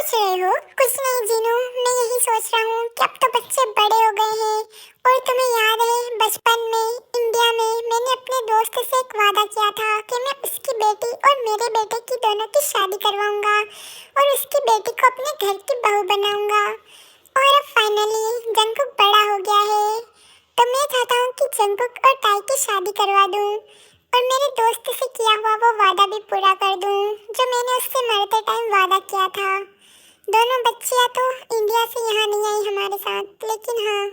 सोच रहे हो? कुछ नहीं जीनू, मैं यही सोच रहा हूँ कि अब तो बच्चे बड़े हो गए हैं और तुम्हें याद है बचपन में इंडिया में मैंने अपने दोस्त से एक वादा किया था कि मैं उसकी बेटी और मेरे बेटे की दोनों की शादी करवाऊंगा और उसकी बेटी को अपने घर की बहू बनाऊंगा। और अब फाइनली जंकुक बड़ा हो गया है, तो मैं चाहता हूँ कि जंकुक और टाई की शादी करवा दूँ और मेरे दोस्त से किया हुआ वो वादा भी पूरा कर दूँ जो मैंने उससे मरते टाइम वादा किया था। दोनों बच्चियां तो इंडिया से यहाँ नहीं आई हमारे साथ, लेकिन हाँ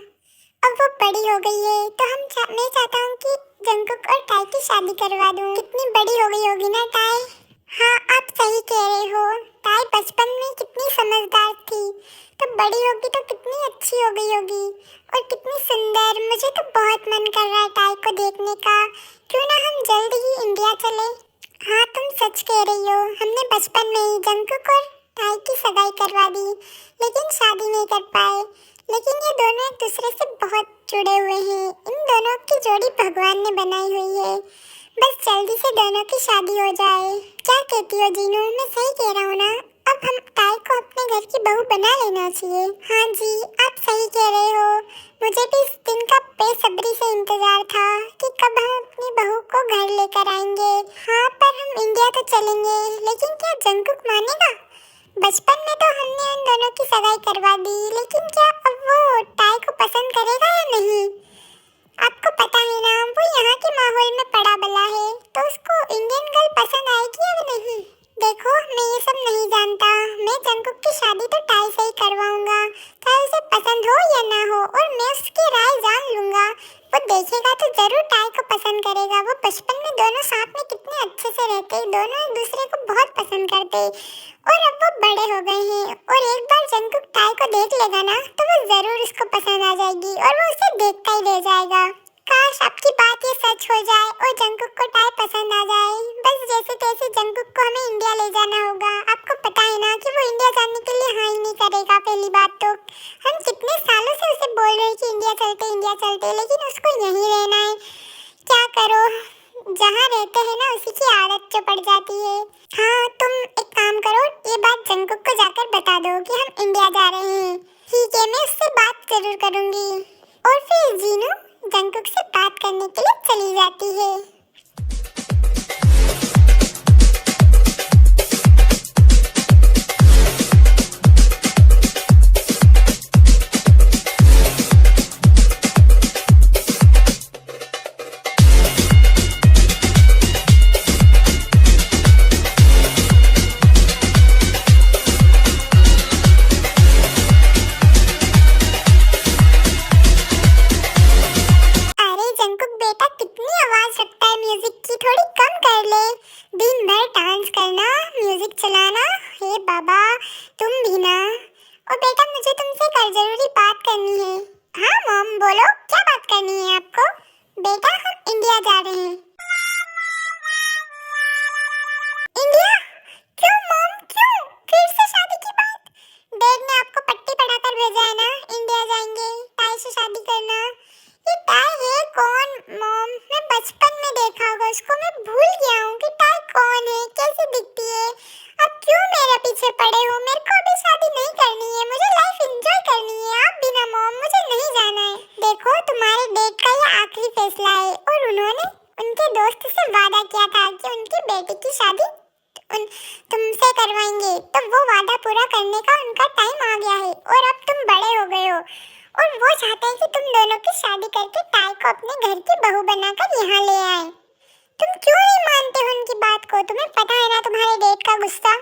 अब वो बड़ी हो गई है, तो मैं चाहता हूँ कि जंकुक और टाई की शादी करवा दूँ। कितनी बड़ी हो गई होगी ना टाई? हाँ आप सही कह रहे हो, टाई बचपन में कितनी समझदार थी, तो बड़ी होगी तो कितनी अच्छी हो गई होगी और कितनी सुंदर। मुझे तो बहुत मन कर रहा है टाई को देखने का। क्यों ना हम जल्द ही इंडिया चले? हाँ तुम सच कह रही हो, हमने बचपन में ही जंकुक और टाई की सगाई करवा दी लेकिन शादी नहीं कर पाए। लेकिन ये दोनों एक दूसरे से बहुत जुड़े हुए हैं, इन दोनों की जोड़ी भगवान ने बनाई हुई है। बस जल्दी से दोनों की शादी हो जाए। क्या कहती हो जीनू, मैं सही कह रहा हूँ ना? अब हम टाई को अपने घर की बहू बना लेना चाहिए। हाँ जी आप सही कह रहे हो, मुझे भी इस दिन का बेसब्री से इंतजार था कि कब हम अपनी बहू को घर लेकर आएंगे। हाँ पर हम इंडिया तो चलेंगे, लेकिन क्या जंकुक मानेगा? बचपन में तो हमने उन दोनों की सगाई करवा दी, लेकिन क्या अब वो टाई को पसंद करेगा या नहीं? आपको पता है ना वो यहाँ के माहौल में पड़ा बला है, तो उसको इंडियन गर्ल पसंद आएगी या नहीं? देखो मैं ये सब नहीं जानता, मैं जंकुक की शादी तो टाई से ही करवाऊंगा, चाहे उसे पसंद हो या ना हो, और मैं उसकी राय जान लूंगा। वो देखेगा तो जरूर टाई को पसंद करेगा। वो बचपन में दोनों साथ में कितने अच्छे से रहते, दोनों एक दूसरे को बहुत पसंद करते, और अब वो बड़े हो गए हैं और एक बार जंकुक टाई को देख लेगा ना तो वो जरूर उसको पसंद आ जाएगी और वो उसे देखता ही रह जाएगा। काश आपकी बात ये सच हो जाए और जंकुक को टाई पसंद आ जाए। बस जैसे तैसे जंकुक को हमें इंडिया ले जाना होगा। आपको पता है ना कि वो इंडिया जाने के लिए हाँ ही नहीं करेगा। पहली बात तो हम कितने सालों से उसे बोल रहे हैं कि इंडिया चलते, लेकिन उसको यहीं रहना है। क्या करो, जहाँ रहते हैं ना उसी की आदत जो पड़ जाती है। हाँ तुम एक काम करो, ये बात जंकुक को जाकर बता दो कि हम इंडिया जा रहे हैं। ठीक है, मैं उससे बात जरूर करूंगी। और फिर जीनू जंकुक से बात करने के लिए चली जाती है। तुमसे करवाएंगे, तो वो वादा पूरा करने का उनका टाइम आ गया है और अब तुम बड़े हो गए हो और वो चाहते हैं कि तुम दोनों की शादी करके टाई को अपने घर की बहू बनाकर यहाँ ले आए। तुम क्यों नहीं मानते हो उनकी बात को? तुम्हें पता है ना तुम्हारे डैड का गुस्सा।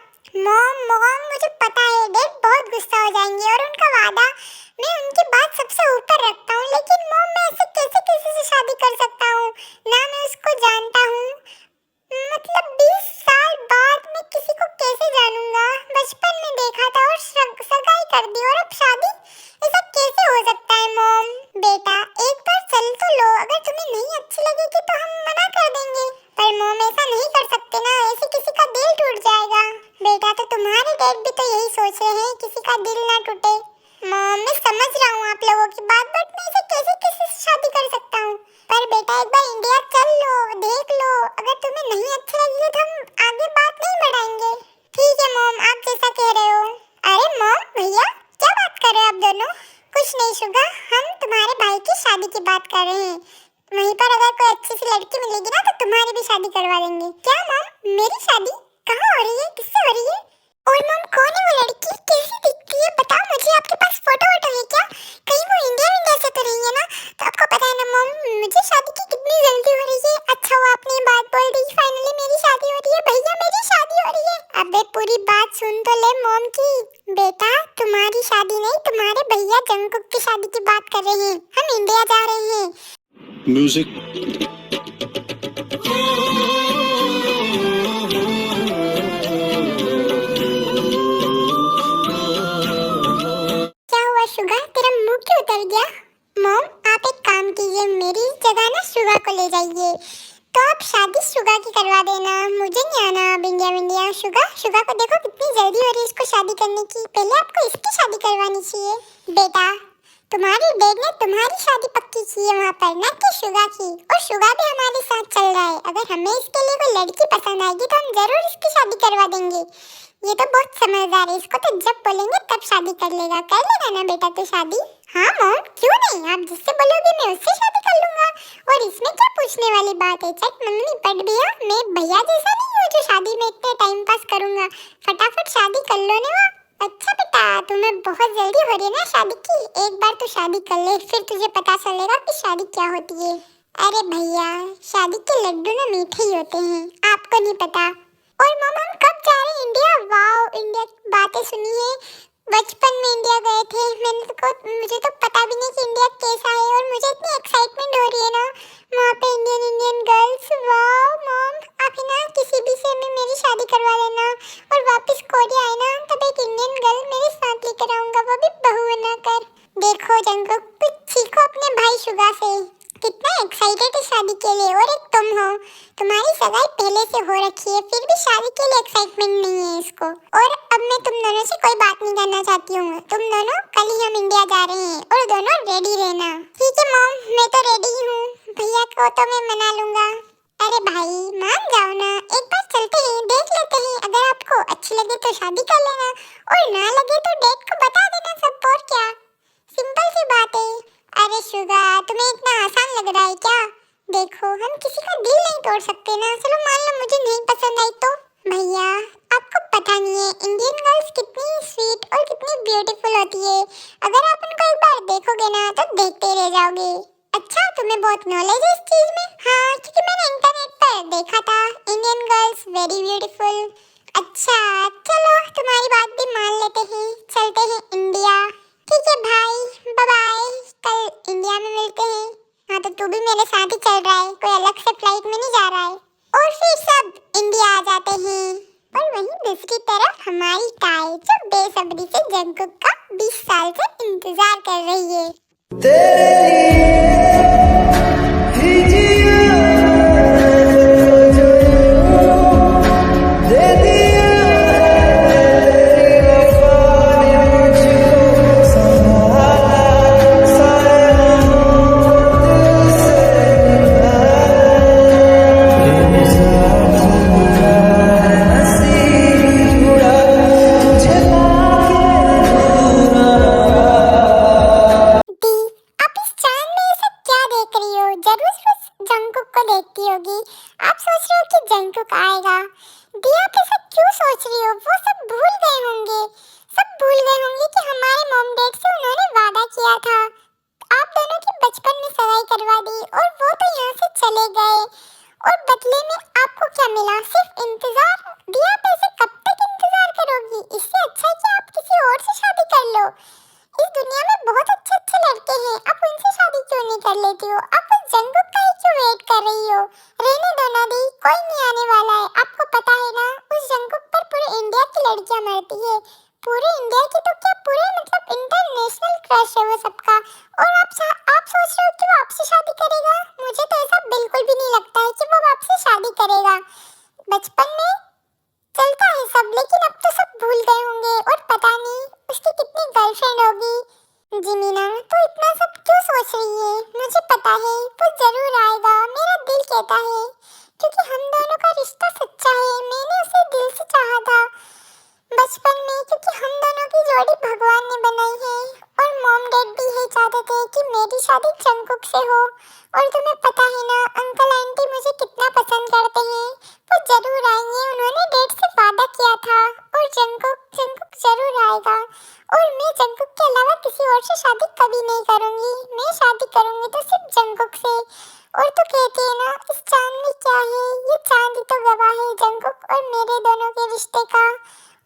मॉम मुझे पता है डैड बहुत गुस्सा हो जाएंगे और उनका वादा मैं उनकी बात सबसे ऊपर रखता हूँ, लेकिन मॉम मैं ऐसे कैसे किसी से शादी कर सकता हूँ? ना मैं उसको जानता हूँ, मतलब 20 साल बाद मैं किसी को कैसे जानूंगा? बचपन में देखा था और सगाई कर दी और अब शादी? ऐसा कैसे हो सकता है मॉम? बेटा एक बार चल तो लो, अगर तुम्हें नहीं अच्छी लगेगी तो हम मना कर देंगे। पर मॉम ऐसा नहीं कर सकते ना, ऐसे किसी का दिल टूट जाएगा। बेटा तो तुम्हारे डैड भी तो यही सोच रहे हैं किसी का दिल ना टूटे। मॉम मैं समझ रहा हूँ आप लोगों की बात, बट मैं ऐसे कैसे किसी से शादी कर सकता हूँ? पर बेटा एक बार इंडिया चल लो, देख लो, अगर तुम्हें नहीं अच्छा लगे तो हम आगे बात नहीं बढ़ाएंगे। ठीक है मॉम आप जैसा कह रहे हो। अरे रहे हैं। वहीं पर अगर कोई अच्छी सी लड़की मिलेगी ना तो तुम्हारी भी शादी करवा देंगे। क्या मॉम, मेरी शादी कहाँ हो रही है, किससे हो रही है? और मॉम, कौन है वो लड़की, कैसी दिखती है, बताओ मुझे। आपके पास फोटो वोटो है क्या? कहीं वो इंडिया से तो नहीं है ना? तो आपको पता है ना मॉम, मुझे शादी की कितनी जल्दी हो रही है। अच्छा हुआ आपने ये बात बोल दी, फाइनली मेरी शादी हो रही है भैया, मेरी शादी हो रही है। अबे पूरी बात सुन तो ले मॉम की। बेटा, तुम्हारी शादी नहीं, तुम्हारे भैया जंगकुक की शादी की बात कर रहे हैं। हम इंडिया जा रहे हैं। म्यूजिक। क्या हुआ शुगा, तेरा मुंह क्यों उतर गया? मॉम, आप एक काम कीजिए, मेरी जगह ना शुगा को ले जाइए। तो आप शादी शुगा की करवा देना, मुझे नहीं आना अब इंडिया। शुगा को देखो कितनी जल्दी हो रही है इसको शादी करने की। पहले आपको इसकी शादी करवानी चाहिए। बेटा, तुम्हारी डैड ने तुम्हारी शादी पक्की की है वहाँ पर, ना कि शुगा की। और शुगा भी हमारे साथ चल रहा है। अगर हमें इसके लिए कोई लड़की पसंद आएगी तो हम जरूर इसकी शादी करवा देंगे। ये तो बहुत समझदार है, इसको तो जब बोलेंगे तब शादी कर लेगा ना बेटा तो शादी। हाँ मॉम, क्यों नहीं, आप जिससे बोलोगे मैं उससे शादी कर लूंगा। और इसमें क्या पूछने वाली बात है? चट मम्मी पट भैया, मैं भैया जैसा नहीं हूँ जो शादी में इतने टाइम पास करूंगा। फटाफट शादी कर लो ना। अच्छा बेटा, तुम्हें बहुत जल्दी हो रही है ना शादी की? एक बार तो शादी कर ले, फिर तुझे पता चलेगा कि शादी क्या होती है। अरे भैया, शादी के लड्डू ना मीठे ही होते हैं, आपको नहीं पता। और मम्मा, हम कब जा रहे हैं इंडिया? वाओ, इंडिया की बातें सुनी है, बचपन में इंडिया गए थे। मुझे तो पता भी नहीं कि इंडिया कैसा है, और मुझे इतनी एक्साइटमेंट हो रही है ना वहाँ पे इंडियन गर्ल्स। वाओ मॉम, आप ही ना किसी भी से में मेरी शादी करवा देना, और वापस कोरिया आए ना तब एक इंडियन गर्ल मेरे साथ लेकर आऊंगा, वो भी बहू बनाकर। देखो जंगकुक, कुछ सीखो अपने भाई शुगा से, कितना एक्साइटेड है शादी के लिए। और एक तुम हो, तुम्हारी सगाई पहले से हो रखी है, फिर भी शादी के लिए एक्साइटमेंट नहीं है इसको। और अब मैं तुम दोनों से कोई बात नहीं करना चाहती हूँ। तुम दोनों कल ही हम इंडिया जा रहे हैं, और दोनों रेडी रहना। ठीक है मॉम, मैं तो रेडी हूँ, भैया को तो मैं मना लूंगा। अरे भाई मान जाओ ना, एक बार चलते हैं, देख लेते हैं। अगर आपको अच्छी लगे तो शादी कर लेना, और ना लगे तो डेट को बता देना सब। और क्या, सिंपल सी बात है। अरे शुगा, तुम्हें इतना आसान लग रहा है क्या? देखो, हम किसी का दिल नहीं तोड़ सकते ना। चलो मान लो मुझे नहीं पसंद आई तो। भैया, आपको पता नहीं है इंडियन गर्ल्स कितनी स्वीट और कितनी ब्यूटीफुल होती है। अगर आप उनको एक बार देखोगे ना तो देखते रह जाओगे। अच्छा, तुम्हें बहुत नॉलेज है इस चीज में? हाँ, क्योंकि मैंने इंटरनेट पर देखा था, इंडियन गर्ल्स वेरी ब्यूटीफुल। अच्छा चलो, तुम्हारी बात भी मान लेते हैं, चलते हैं इंडिया। ठीक है भाई, बाय बाय, कल इंडिया में मिलते हैं। हाँ, तो तू भी मेरे साथ ही चल रहा है, कोई अलग से फ्लाइट में नहीं जा रहा है। और फिर सब इंडिया आ जाते हैं। और वहीं दूसरी तरफ हमारी ताई जो बेसब्री से जंगकुक का 20 साल से इंतजार कर रही है। देखती होगी, आप सोच रहे हो कि जंगकुक आएगा। दिया, आप ऐसा क्यों सोच रही हो? वो सब भूल गए होंगे, सब भूल गए होंगे कि हमारे मॉम डैड से उन्होंने वादा किया था। आप दोनों की बचपन में सगाई करवा दी, और वो तो यहाँ से चले गए, और बदले में आपको क्या मिला? सिर्फ इंतजार। दिया, आप ऐसे कब तक इंतजार करोगी? इससे अच्छा है कि आप किसी और से शादी कर लो। इस दुनिया में बहुत अच्छे अच्छे लड़के हैं, आप उनसे शादी क्यों नहीं कर लेती हो? आप उस जंगकुक का ही क्यों वेट कर रही हो? रहने दो ना दी, कोई नहीं आने वाला है। आपको पता है ना, उस जंगकुक पर पूरे इंडिया की लड़कियां मरती है। पूरे इंडिया की तो क्या, पूरे मतलब इंटरनेशनल क्रश है वो सबका। और आप सोच रहे हो कि वो आपसे शादी करेगा? मुझे तो ऐसा बिल्कुल भी नहीं लगता है कि वो आपसे शादी करेगा। बचपन में चलता है सब, लेकिन अब तो सब भूल गए होंगे, और पता नहीं उसकी कितनी गर्लफ्रेंड होगी। जिमीना, तो इतना सब क्यों सोच रही है? मुझे पता है वो जरूर आएगा, मेरा दिल कहता है, क्योंकि हम दोनों का रिश्ता सच्चा है। मैंने उसे दिल से चाहा था बचपन में, क्योंकि हम दोनों की जोड़ी भगवान ने बनाई है। और मॉम डैड भी यही चाहते थे कि मेरी शादी जंगकुक से हो, और तुम्हें पता है ना अंकल आंटी मुझे कितना पसंद करते हैं। वो जरूर आएंगे, उन्होंने डेट से वादा किया था। और जंगकुक जंगकुक जरूर आएगा। और मैं जंगकुक के अलावा किसी और से शादी कभी नहीं करूंगी। मैं शादी करूंगी तो सिर्फ जंगकुक से। और तो कहते हैं ना इस चांद में क्या है, ये चांद ही तो गवाह है जंगकुक और मेरे दोनों के रिश्ते का।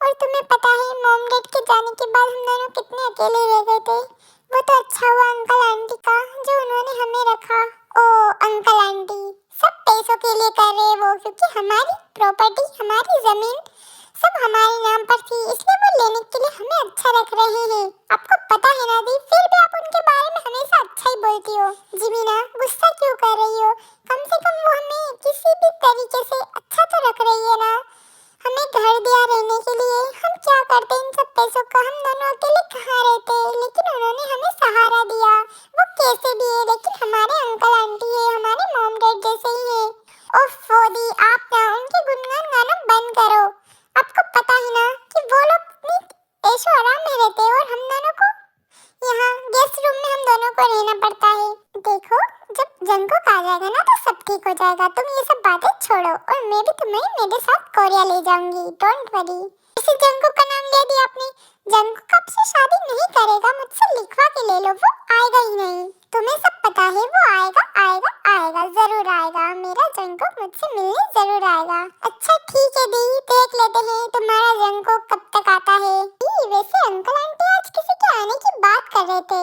और तुम्हें पता है मॉम डैड के जाने के बाद हम दोनों कितने अकेले रह गए थे। वो तो अच्छा हुआ अंकल आंटी का जो उन्होंने हमें रखा। ओ अंकल आंटी सब पैसों के लिए कर रहे वो, क्योंकि हमारी प्रॉपर्टी हमारी जमीन सब हमारे नाम पर थी, इसलिए वो लेने के लिए हमें अच्छा रख रहे हैं। आपको पता है ना दी, फिर भी आप उनके बारे में हमेशा अच्छा ही बोलती हो। जिमीना गुस्सा क्यों कर रही हो? कम से कम वो हमें किसी भी तरीके से अच्छा तो रख रही है ना। हमें घर दिया रहने के लिए, हम क्या करते इन सब पैसों का? हम दोनों अकेले कहाँ रहते, लेकिन उन्होंने हमें सहारा दिया। वो कैसे भी है लेकिन हमारे अंकल आंटी है, हमारे मॉम डैड जैसे ही है। ओफ दी, आप ना उनके गुणगान गाना बंद करो। आपको पता है ना कि वो लोग इतनी ऐशो आराम में रहते हैं और हम दोनों को यहाँ गेस्ट रूम में हम दोनों को रहना पड़ता है। देखो जब जंगकुक आ जाएगा ना तो सब ठीक हो जाएगा। तुम ये सब बातें छोड़ो और मैं भी तुम्हें मेरे साथ कोरिया ले जाऊंगी, डोंट वरी। इसी जंगकुक का नाम ले दिया आपने। जंगकुक आपसे शादी नहीं करेगा, मुझसे लिखवा के ले लो, वो आएगा ही नहीं। तुम्हें सब पता है वो आएगा आएगा आएगा, जरूर आएगा। मेरा जंगकुक मुझसे मिलने जरूर आएगा। अच्छा ठीक है दी, देख लेते हैं तुम्हारा जंगकुक कब तक आता है। वैसे अंकल आंटी आज किसी के आने की बात कर रहे थे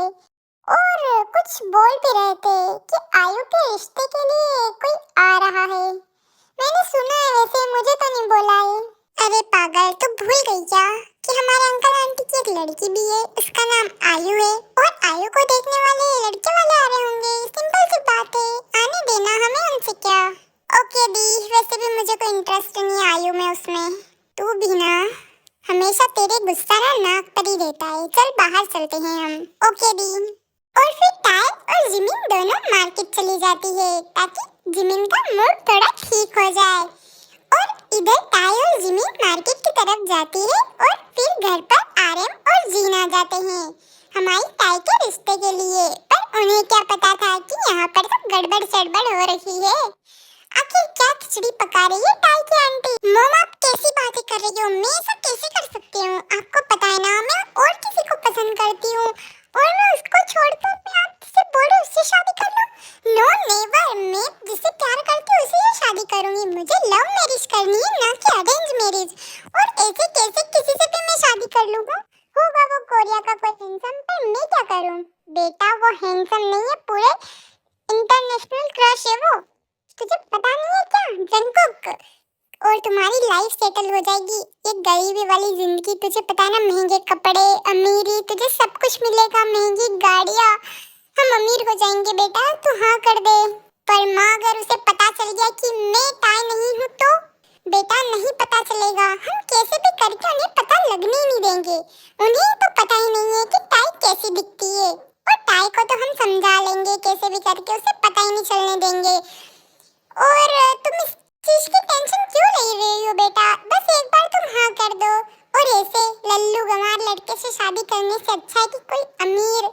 और कुछ बोल भी रहे थे कि आयु के रिश्ते के लिए कोई आ रहा है। मैंने सुना है, वैसे मुझे तो नहीं बोला है। अरे पागल, तू भूल गई क्या कि हमारे अंकल आंटी की एक लड़की भी है, उसका नाम आयु है। और आयु को देखने वाले लड़के वाले आ रहे होंगे, सिंपल सी बात है, आने देना, हमें उनसे क्या। ओके दी, वैसे भी मुझे कोई इंटरेस्ट नहीं है आयु में, उसमें तू भी ना हमेशा तेरे गुस्सा ना नाक पर ही रहता है। चल बाहर चलते हैं हम। ओके दी। और फिर टाय और जिमिन दोनों मार्केट चली जाती है ताकि जिमिन का मूड थोड़ा ठीक हो जाए। और इधर टाय और जिमिन मार्केट की तरफ जाती है और फिर घर पर आरएम और जीन आ जाते हैं हमारी टाय के रिश्ते के लिए। पर उन्हें क्या पता था कि यहाँ पर तो गड़बड़ सड़बड़ हो रही है। आखिर क्या खिचड़ी पका रही है टाई की आंटी? मॉम आप कैसी बातें कर रही हो? मैं ऐसा कैसे कर सकती हूँ? आपको पता है ना मैं और किसी को पसंद करती हूँ और मैं उसको छोड़कर मैं आपसे बोलूं उससे शादी कर लो? नो नेवर, मैं जिससे प्यार करती हूँ उसी से शादी करूंगी। मुझे लव मैरिज करनी है ना कि अरेंज मैरिज। और ऐसे कैसे किसी से भी मैं शादी कर लूंगा? होगा वो कोरिया का कोई हैंडसम, पर मैं क्या करूँ? बेटा वो हैंडसम नहीं है, पूरे इंटरनेशनल क्रश है वो। तुझे पता नहीं है क्या जंगकुक? और तुम्हारी लाइफ सेटल हो जाएगी, एक गरीबी वाली जिंदगी। तुझे पता है ना, महंगे कपड़े, अमीरी, तुझे सब कुछ मिलेगा, महंगी गाड़ियाँ। हम अमीर हो जाएंगे बेटा, तू हाँ कर दे। पर माँ अगर उसे पता चल गया कि मैं टाई नहीं हूँ तो? बेटा नहीं पता चलेगा, हम कैसे भी करके उन्हें पता लगने ही नहीं देंगे। उन्हें तो पता ही नहीं है कि टाई कैसी दिखती है। और टाई को तो हम समझा लेंगे कैसे भी करके, उसे पता ही नहीं चलने देंगे। और तुम इस चीज की टेंशन क्यों ले रही हो बेटा? बस एक बार तुम हाँ कर दो। और ऐसे लल्लू गंवार लड़के से शादी करने से अच्छा है कि कोई अमीर,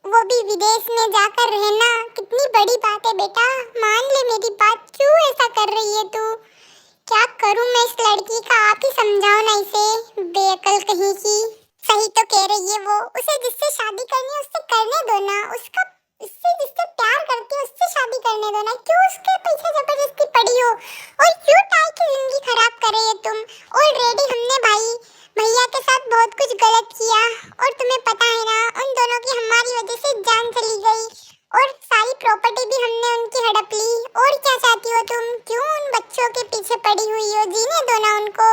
वो भी विदेश में जाकर रहना कितनी बड़ी बात है बेटा। मान ले मेरी बात, क्यों ऐसा कर रही है तू? क्या करूं मैं इस लड़की का? आप ही समझाओ ना इसे, बेअकल कहीं की। सही तो कह रही है वो, उसे जिससे शादी करनी है उससे करने दो ना। उसका उससे जिससे प्यार करती है उससे शादी करने दो ना। क्यों उसके पीछे जबरदस्ती पड़ी हो? और क्यों टाई की जिंदगी खराब कर रही हो तुम? ऑलरेडी हमने भैया के साथ बहुत कुछ गलत किया और तुम्हें पता है ना उन दोनों की हमारी वजह से जान चली गई और सारी प्रॉपर्टी भी हमने उनकी हड़प ली। और क्या चाहती हो तुम? क्यों उन बच्चों के पीछे पड़ी हुई हो? जीने दो ना उनको।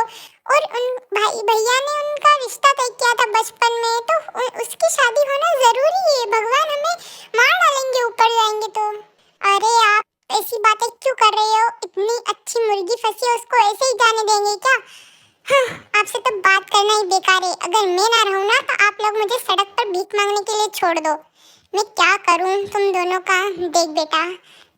और उन भैया ने उनका रिश्ता तय किया था बचपन में, तो उसकी शादी होना जरूरी है। भगवान हमें मार डालेंगे ऊपर जाएंगे तो। अरे आप ऐसी बातें क्यों कर रहे हो? इतनी अच्छी मुर्गी फंसी है, उसको ऐसे ही जाने देंगे क्या? हाँ, आपसे तो बात करना ही बेकार है। अगर मैं ना रहूँ ना तो आप लोग मुझे सड़क पर भीख मांगने के लिए छोड़ दो। मैं क्या करूँ तुम दोनों का? देख बेटा,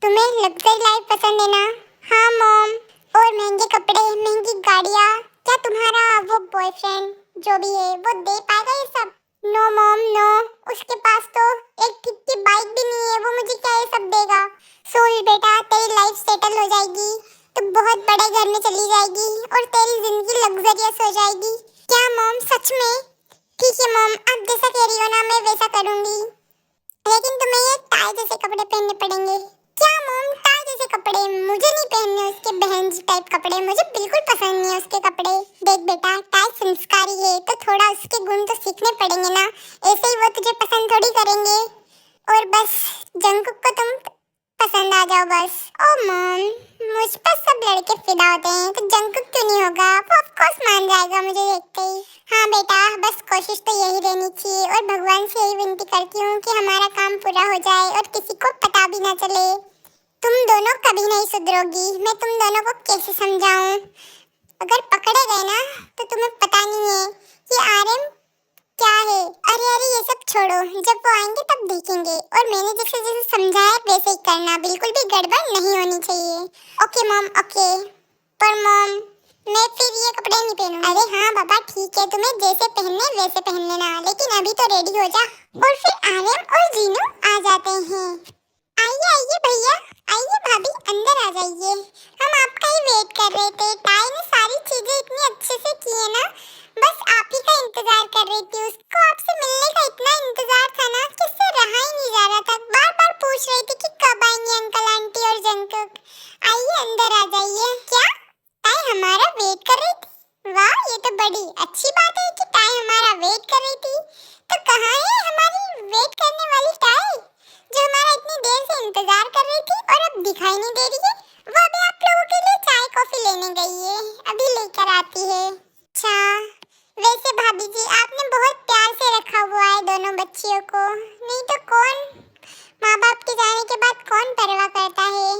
तुम्हें लग्जरी लाइफ पसंद है ना? हाँ मॉम, और महंगे कपड़े, महंगी गाड़ियाँ। क्या तुम्हारा वो बॉयफ्रेंड जो भी है वो दे पाएगा ये सब? नो मॉम नो, उसके पास तो एक ठीक की बाइक भी नहीं है, वो मुझे क्या ये सब देगा। सोच बेटा, तेरी लाइफ सेटल हो जाएगी, तो बहुत बड़े घर में चली जाएगी और तेरी जिंदगी लग्जरियस हो जाएगी। क्या मॉम, सच में? ठीक है मॉम, आप जैसा कह रही हो ना मैं वैसा करूंगी, लेकिन तुम्हें ये टाई जैसे कपड़े पहनने पड़ेंगे। क्या मॉम, टाई जैसे कपड़े? मुझे नहीं पहनने उसके बहन जी टाइप कपड़े, मुझे बिल्कुल पसंद नहीं है उसके कपड़े। देख बेटा, टाई संस्कारी है तो थोड़ा उसके गुण तो सीखने पड़ेंगे ना, ऐसे ही वो तुझे पसंद थोड़ी करेंगे। और बस जंकुक को तुम पसंद आ जाओ बस। ओ मॉम, मुझ पर सब लड़के फिदा होते हैं, तो जंकुक क्यों नहीं होगा? वो ऑफ कोर्स मान जाएगा मुझे देखते ही। हाँ बेटा, बस कोशिश तो यही रहनी चाहिए, और भगवान से यही विनती करती हूँ कि हमारा काम पूरा हो जाए और किसी को पता भी ना चले। तुम दोनों कभी नहीं सुधरोगी, मैं तुम दोनों को कैसे समझाऊं? अगर पकड़े गए ना तो तुम्हें पता नहीं है कि आर्यन क्या है। अरे अरे ये सब छोड़ो, जब वो आएंगे तब देखेंगे, और मैंने जैसे जैसे समझाया वैसे ही करना, बिल्कुल भी गड़बड़ नहीं होनी चाहिए। Okay mom, okay. पर मॉम, मैं फिर ये कपड़े नहीं पहनूंगी। अरे हाँ बाबा ठीक है, तुम्हें जैसे पहनने वैसे पहन लेना, लेकिन अभी तो रेडी हो जा। और फिर आर्यन और जीनू आ जाते हैं। आइए आइए भैया, आइए भाभी, अंदर आ जाइए, हम आपका ही वेट कर रहे थे। टाई ने सारी चीजें इतनी अच्छे से की है ना, बस आप ही का इंतजार कर रही थी। उसको आपसे मिलने का इतना इंतजार था ना कि उससे रहा ही नहीं जा रहा था। बार बार पूछ रही थी कि कब आएंगे अंकल आंटी और जंकुक। आइए अंदर आ जाइए। क्या टाई हमारा वेट कर रही थी? वाह, ये तो बड़ी अच्छी बात है कि टाई हमारा वेट कर रही थी। तो कहाँ है हमारी वेट करने वाली टाई, जो हमारा इतनी देर से इंतजार कर रही थी और अब दिखाई नहीं दे रही है? वो अभी आप लोगों के लिए चाय कॉफी लेने गई है, अभी लेकर आती है। अच्छा, वैसे भाभी जी आपने बहुत प्यार से रखा हुआ है दोनों बच्चियों को, नहीं तो कौन, माँ बाप के जाने के बाद कौन परवाह करता है।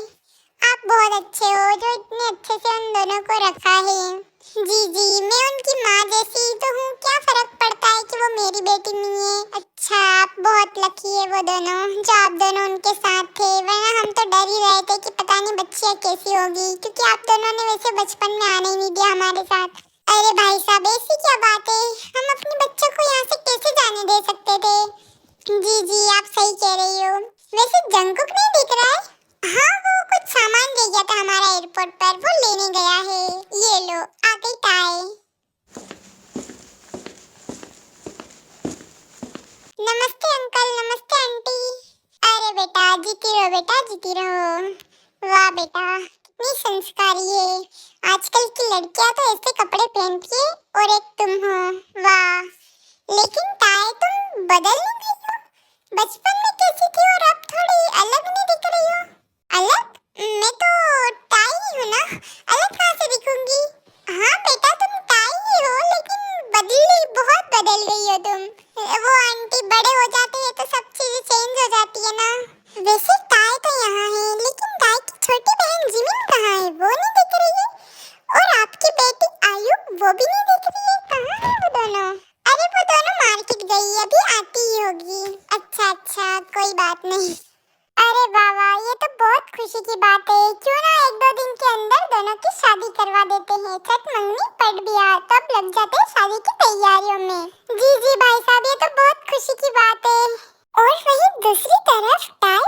आप बहुत अच्छे हो जो इतने अच्छे से उन दोनों को रखा है। जी जी, मैं उनकी माँ जैसी तो हूँ, क्या फर्क पड़ता है कि वो मेरी बेटी नहीं है। अच्छा, आप बहुत लकी है वो दोनों जो आप दोनों उनके साथ थे, वरना हम तो डर ही रहे थे कि पता नहीं बच्चियाँ कैसी होगी, क्योंकि आप दोनों ने वैसे बचपन में आने ही नहीं दिया हमारे साथ। अरे भाई साहब, ऐसी क्या बात है, हम अपने बच्चों को यहाँ से कैसे जाने दे सकते थे। जी जी, आप सही कह रही हो। वैसे जंकुक नहीं दिख रहा है? हाँ, वो कुछ सामान ले गया था हमारा एयरपोर्ट पर, वो लेने गया है। ये लो, आ गई टाई। नमस्ते अंकल, नमस्ते आंटी। अरे बेटा, जीती रहो बेटा, जीती रहो। वाह बेटा, कितनी संस्कारी है। आजकल की लड़कियां तो ऐसे कपड़े पहनती है, और एक तुम हो, वाह। लेकिन टाई तुम बदल नहीं गई हो, बचपन में कैसी थी और अब थोड़ी अलग नहीं दिख रही हो। अलग? मैं तो टाई ही हूँ ना, अलग कहाँ से दिखूंगी? हाँ बेटा, तुम टाई ही हो, लेकिन बहुत बदल गई हो तुम। वो आंटी बड़े हो जाते हैं तो सब चीजें चेंज हो जाती है ना। वैसे टाई तो यहाँ है, लेकिन टाई की छोटी बहन जिमिन कहाँ है, वो नहीं दिख रही है। और आपकी बेटी आयु, वो भी नहीं दिख रही है, कहाँ है वो दोनों? अरे वो दोनों मार्केट गई, अभी आती ही होगी। अच्छा अच्छा, कोई बात नहीं। अरे बाबा, ये तो बहुत खुशी की बात है, क्यों ना एक दो दिन के अंदर दोनों की शादी करवा देते हैं। छठ मंगनी पड़ भी आ, तब लग जाते हैं शादी की तैयारियों में। जी जी भाई साहब, ये तो बहुत खुशी की बात है। और वहीं दूसरी तरफ टाई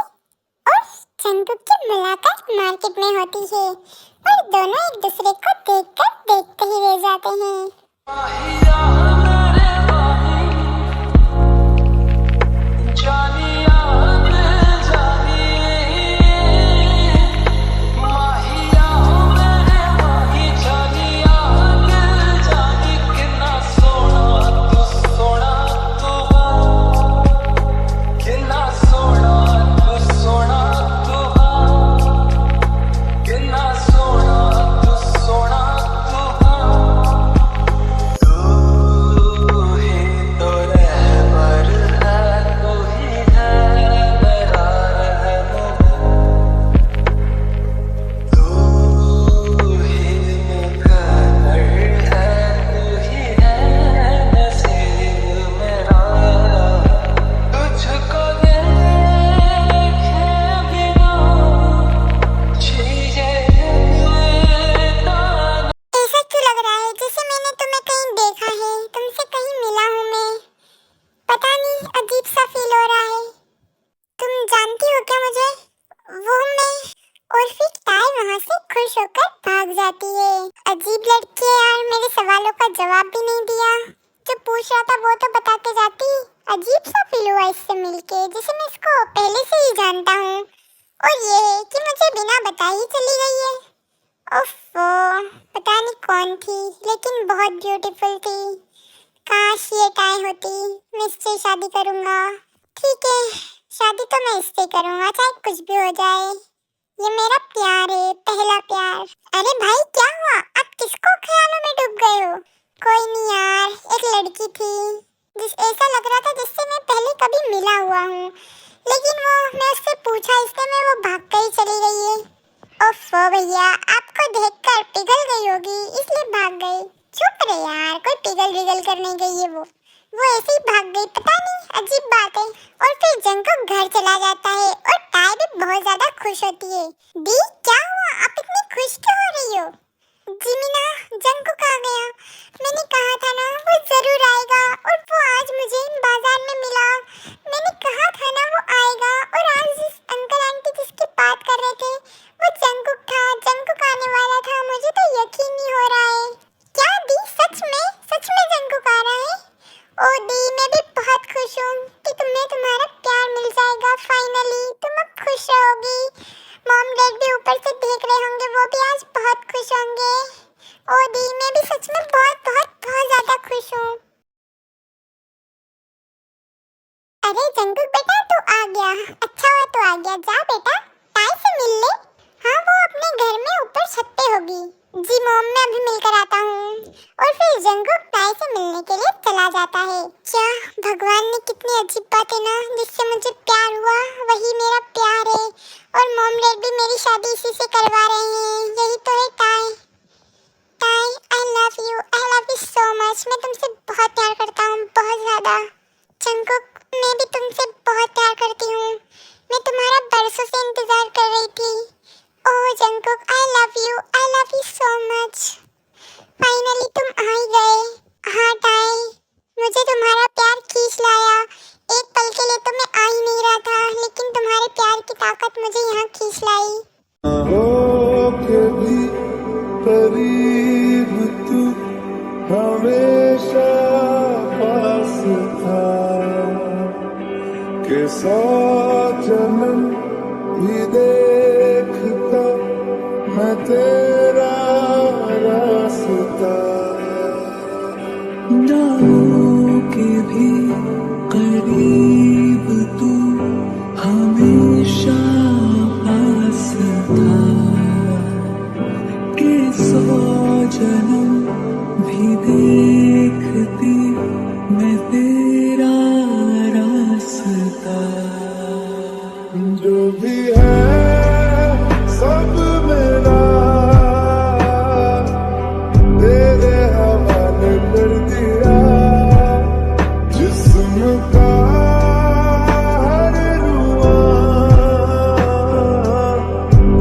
और जंकुक की मुलाकात मार्केट में होती है, और दोनों एक दूसरे को देखकर देखते ही रह जाते हैं। मिलके, जैसे मैं इसको पहले से ही जानता हूँ। और ये है कि मुझे बिना बताए ही चली गई है। ओफो, पता नहीं कौन थी, लेकिन बहुत ब्यूटीफुल थी। काश ये टाइम होती, मैं इससे शादी करूँगा। ठीक है, शादी तो मैं इससे करूँगा, चाहे कुछ भी हो जाए। ये मेरा प्यार है, पहला प्यार। अरे भाई क्या हुआ, आप किसको ख्यालों में डूब गए हो? कोई नहीं यार, एक लड़की थी जिस ऐसा लग रहा था जिससे मैं पहले कभी मिला हुआ हूँ, लेकिन वो मैं उससे पूछा इसलिए वो भाग कर चली गई है। ओफो भैया, आपको देखकर पिघल गई होगी इसलिए भाग गई। चुप रहे यार, कोई पिघल कर नहीं गई है वो ऐसे ही भाग गई, पता नहीं, अजीब बात है। और फिर जंगकुक घर चला जाता है और टाई भी बहुत ज्यादा खुश होती है। दी क्या हुआ, आप इतनी खुश क्यों हो रही हो? जिमिना, जंगकुक आ गया। मैंने कहा था ना वो जरूर आएगा, और वो आज मुझे बाजार में मिला। मैंने कहा था ना वो आएगा, और आज जिस अंकल आंटी जिसकी बात कर रहे थे वो जंगकुक था, जंगकुक आने वाला था। मुझे तो यकीन नहीं हो रहा है। क्या दी, सच में जंगकुक आ रहा है? ओ दी, मैं भी बहुत खुश हूँ कि तुम्हें तुम्हारा प्यार मिल जाएगा फाइनली। तुम अब खुश रहोगी। मॉम डैड भी ऊपर से देख रहे होंगे, वो भी आज बहुत खुश होंगे। ओ दी, मैं भी सच में बहुत ज्यादा खुश हूँ। अरे जंगकुक बेटा, तू आ गया, अच्छा हुआ तू आ गया। जा बेटा, टाई से मिल ले। हाँ, वो अपने घर में ऊपर छत पे होगी। जी मॉम, मैं अभी मिलकर आता हूँ। और फिर जंगकुक टाई से मिलने के लिए चला जाता है। क्या भगवान ने कितनी अजीब बात है ना, जिससे मुझे प्यार हुआ वही मेरा प्यार है, और मॉम डैड भी मेरी शादी इसी से करवा रहे हैं। यही तो है tie. Tie, I love you so much. मैं तुमसे बहुत प्यार करता हूँ, बहुत ज्यादा। जंगकुक, मैं भी तुमसे बहुत प्यार करती हूँ। मैं तुम्हारा बरसों से इंतजार कर रही थी। Oh Jungkook, I love you so much. Finally तुम आ ही गए। हाँ टाई, मुझे तुम्हारा प्यार खींच लाया। एक पल के लिए तो मैं आ ही नहीं रहा था, लेकिन तुम्हारे प्यार की ताकत मुझे यहाँ खींच लाई। हो के भी करीब तू हमेशा पास था, के 100 जन्म भी देखता मैं तेरा रास्ता। जाओ के भी करीब तू हमेशा पास था, के 100 जन्म भी देखती मैं तेरा रास्ता। जो भी है सब मेरा तेरे हवाले कर दिया। जिस्म का हर रुआ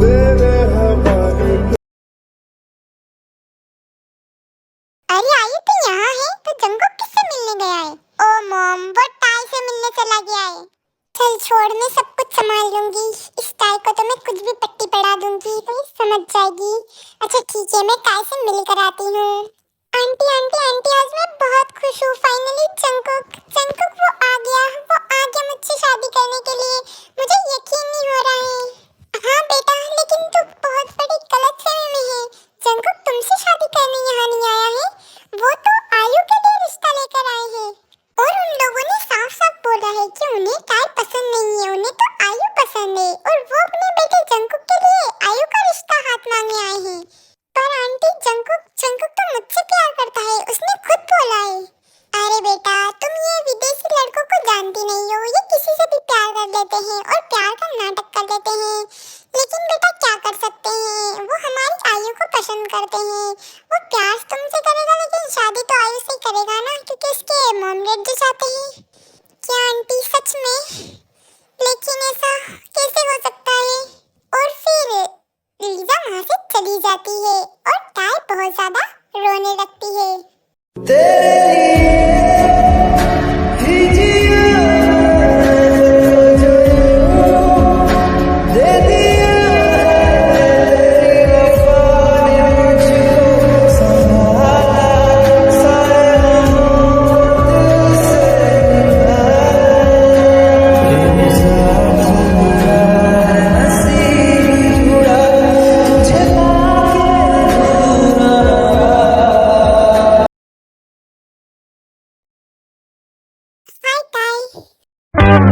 तेरे हवाले। अरे आयु तो यहाँ है, तो जंगकुक किससे मिलने गया है? ओ मॉम, वो टाई से मिलने चला गया है। चल छोड़, मैं सब कुछ संभाल लूंगी। इस टाई को तो मैं कुछ भी पट्टी पढ़ा दूंगी तो ये समझ जाएगी। अच्छा ठीक है, मैं टाई से मिल कर आती हूँ। आंटी आंटी आंटी, आज मैं बहुत खुश हूँ। फाइनली जंगकुक वो आ गया मुझसे शादी करने के लिए। मुझे यकीन नहीं हो रहा है। हाँ बेटा, लेकिन तू बहुत बड़ी गलतफहमी में है। जंगकुक तुमसे शादी करने यहाँ नहीं आया है, वो तो आयु के लिए रिश्ता लेकर आए हैं। और उन लोगों ने साफ साफ बोला है कि उन्हें टाई पसंद नहीं है, उन्हें तो आयु पसंद है, और वो अपने बेटे जंगकुक के लिए आयु का रिश्ता हाथ मांगने आए हैं। पर आंटी, जंगकुक तो मुझसे प्यार करता है, उसने खुद बोला है। अरे बेटा, तुम ये विदेशी लड़कों को जानती नहीं हो, ये किसी से भी प्यार कर लेते हैं और प्यार का नाटक कर लेते हैं। लेकिन बेटा क्या कर सकते हैं, वो हमारी आयु को पसंद करते हैं। वो प्यार तुमसे करेगा, लेकिन शादी तो आयु से करेगा ना, क्योंकि उसके मॉम डैड जो चाहते हैं। क्या आंटी सच में? लेकिन ऐसा कैसे हो सकता है? और फिर लीजा वहाँ से चली जाती है और टाई बहुत ज्यादा रोने लगती है। अरे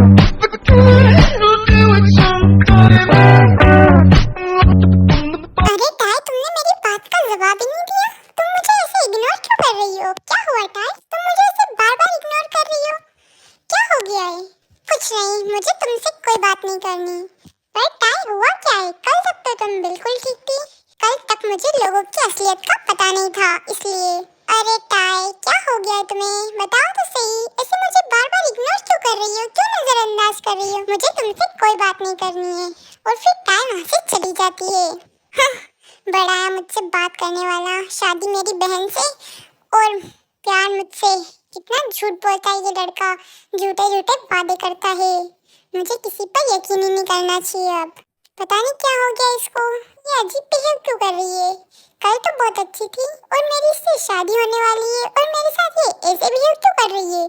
टाई, तुमने मेरी बात का जवाब ही नहीं दिया। तुम मुझे ऐसे इग्नोर क्यों कर रही हो? क्या हुआ टाई, तुम मुझे ऐसे बार बार इग्नोर कर रही हो? क्या हो गया है? कुछ नहीं, मुझे तुमसे कोई बात नहीं करनी। पर टाई, हुआ क्या है? कल तक तो तुम बिल्कुल ठीक थी। कल तक मुझे लोगों की असलियत का पता नहीं था, इसलिए। अरे टाई, क्या हो गया है तुम्हें? बताओ तो सही। ऐसे मुझे बार बार इग्नोर क्यों कर रही हो? क्यों नजरअंदाज कर रही हो? मुझे तुमसे कोई बात नहीं करनी है। और फिर टाई वहाँ से चली जाती है। हाँ, बड़ा है मुझसे बात करने वाला। शादी मेरी बहन से और प्यार मुझसे। कितना झूठ बोलता है ये लड़का, झूठे झूठे वादे करता है। मुझे किसी पर यकीन ही नहीं करना चाहिए अब। पता नहीं क्या हो गया इसको, ये अजीब बिहेव क्यों कर रही है। कल तो बहुत अच्छी थी और मेरी इससे शादी होने वाली है और मेरे साथ ये ऐसे बिहेव क्यों कर रही है।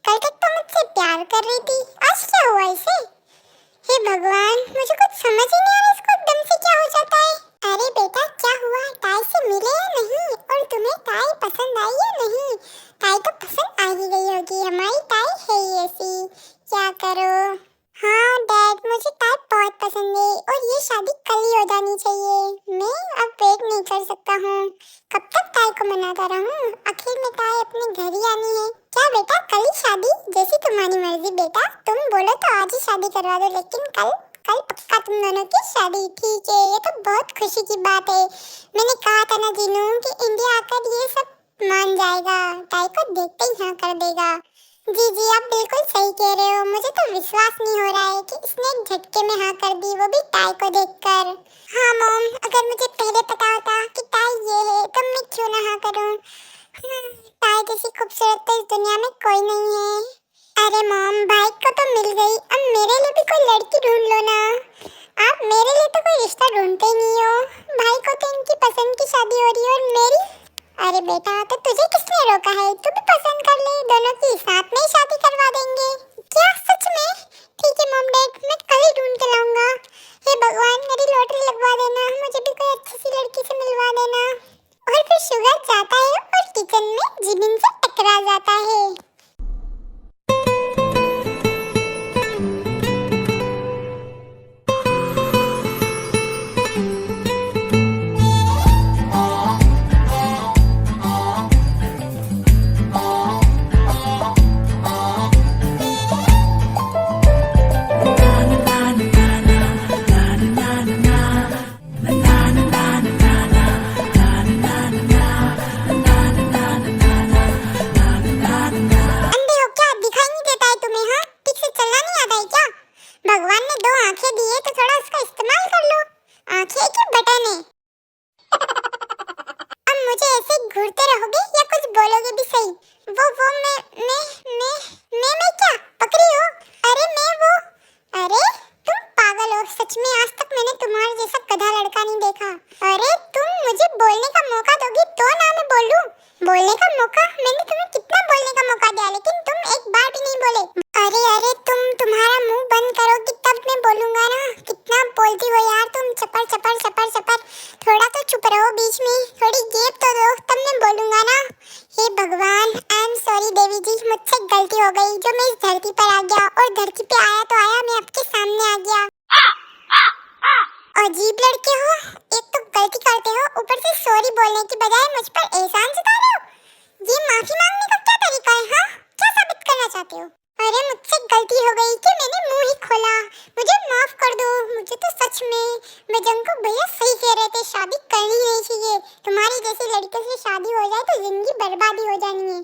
कल तक तो मुझसे प्यार कर रही थी, आज क्या हुआ इसे? हे भगवान, मुझे कुछ समझ ही नहीं आ रहा इसको एकदम से क्या हो जाता है। अरे बेटा, क्या हुआ? टाई से मिले या नहीं? और तुम्हें टाई पसंद आई या नहीं? टाई तो पसंद आ ही गई होगी, हमारी टाई है ही ऐसी। क्या करो? हाँ डैड, मुझे टाई बहुत पसंद है और ये शादी कल ही हो जानी चाहिए। मैं अब वेट नहीं कर सकता हूँ। कब तक टाई को मनाता रहूँ? आखिर में टाई अपने घर ही आनी है। क्या बेटा, कल ही शादी? जैसी तुम्हारी मर्जी बेटा, तुम बोलो तो आज ही शादी करवा दो, लेकिन कल कल पक्का तुम दोनों की शादी। ठीक है, ये तो बहुत खुशी की बात है। मैंने कहा था ना जीनू कि इंडिया आकर ये सब मान जाएगा, टाई को देखते ही हाँ कर देगा। जी जी, आप बिल्कुल सही कह रहे हो। मुझे तो विश्वास नहीं हो रहा है कि इसने एक झटके में हाँ कर दी, वो भी टाई को देखकर। हाँ मॉम, अगर मुझे पहले पता होता कि टाई ये है तो मैं क्यों ना हाँ करूँ। टाई जैसी खूबसूरत तो इस दुनिया में कोई नहीं है। अरे मॉम, भाई को तो मिल गई, अब मेरे लिए भी कोई लड़की ढूंढ लो ना। आप मेरे लिए तो कोई रिश्ता ढूंढते ही नहीं हो। भाई को तो इनकी पसंद की शादी हो रही है और मेरी। अरे बेटा, तो तुझे किसने रोका है? तू भी पसंद कर ले, दोनों की साथ में ही शादी करवा देंगे। क्या सच में? ठीक है मॉम डैड, मैं कल ही ढूंढ के लाऊंगा। हे भगवान, मेरी लॉटरी लगवा देना, मुझे भी कोई अच्छी सी लड़की से मिलवा देना। और फिर शुगर जाता है और किचन में जिमिन से टकरा जाता है। भगवान ने दो आंखें दी है तो थोड़ा उसका इस्तेमाल कर लो। आंखें की बटन है। अब मुझे ऐसे घूरते रहोगे या कुछ बोलोगे भी सही? वो मैं क्या बकरी हो? अरे मैं वो। अरे तुम पागल हो, सच में आज तक मैंने तुम्हारे जैसा गधा लड़का नहीं देखा। अरे तुम मुझे बोलने का मौका दोगी तो ना मैं बोलूं। बोलने का मौका? मैंने तुम्हें कितना बोलने का मौका दिया, लेकिन तुम एक बार भी नहीं बोले। अरे तुम तुम्हारा मुंह बंद करोगी तब मैं बोलूंगा ना। कितना बोलती हो यार तुम, चपर चपर चपर चपर। थोड़ा तो चुप रहो, बीच में थोड़ी गैप तो दो, तब मैं बोलूंगा ना। हे भगवान, आई एम सॉरी देवी जी, मुझसे गलती हो गई जो मैं इस धरती पर आ गया, और धरती पे आया तो आया, मैं आपके सामने आ गया। अजीब लड़के हो, एक तो गलती करते हो, ऊपर से सॉरी बोलने की बजाय मुझ पर एहसान जता रहे हो। ये माफी मांगने का क्या तरीका है? हाँ, क्या साबित करना चाहते हो? अरे मुझसे गलती हो गई कि मैंने मुंह ही खोला, मुझे माफ कर दो। मुझे तो सच में जंको भैया सही कह रहे थे, शादी करनी नहीं चाहिए। तुम्हारी जैसी लड़के से शादी हो जाए तो जिंदगी बर्बादी हो जानी है।